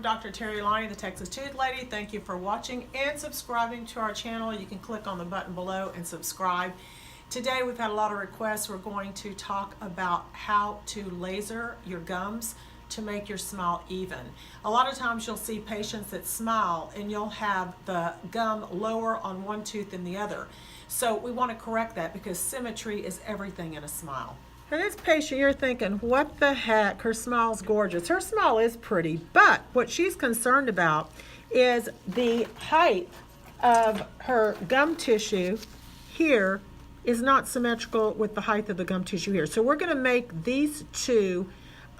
Dr. Terri Alani, the Texas Tooth Lady. Thank you for watching and subscribing to our channel. You can click on the button below and subscribe. Today we've had a lot of requests. We're going to talk about how to laser your gums to make your smile even. A lot of times you'll see patients that smile and you'll have the gum lower on one tooth than the other. So we want to correct that because symmetry is everything in a smile. For this patient, you're thinking, what the heck? Her smile's gorgeous. Her smile is pretty, but what she's concerned about is the height of her gum tissue here is not symmetrical with the height of the gum tissue here. So we're going to make these two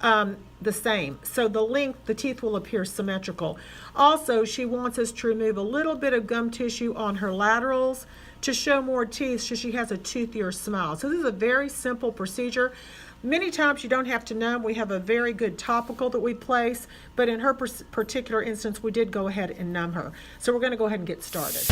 the same. So the length, the teeth will appear symmetrical. Also, she wants us to remove a little bit of gum tissue on her laterals to show more teeth so she has a toothier smile. So this is a very simple procedure. Many times you don't have to numb. We have a very good topical that we place, but in her particular instance, we did go ahead and numb her. So we're going to go ahead and get started.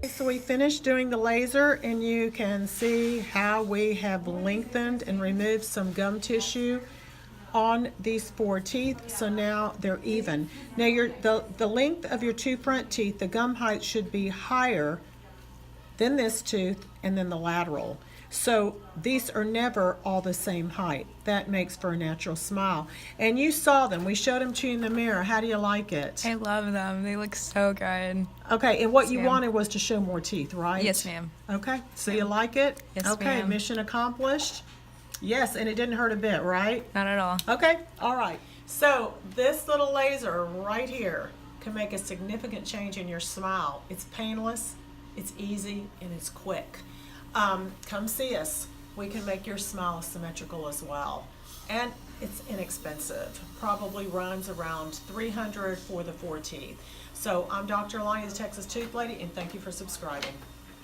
So we finished doing the laser and you can see how we have lengthened and removed some gum tissue on these four teeth. So now they're even. Now the length of your two front teeth, the gum height should be higher than this tooth and then the lateral. So these are never all the same height. That makes for a natural smile. And you saw them. We showed them to you in the mirror. How do you like it? I love them. They look so good. Okay, and what Yes, you ma'am. wanted was to show more teeth, right? Yes, ma'am. Okay, so you like it? Yes, okay, ma'am. mission accomplished. Yes, and it didn't hurt a bit, right? Not at all. Okay, all right. So this little laser right here can make a significant change in your smile. It's painless, it's easy, and it's quick. Come see us. We can make your smile symmetrical as well. And it's inexpensive. Probably runs around $300 for the four teeth. So I'm Dr. Alani, the Texas Tooth Lady, and thank you for subscribing.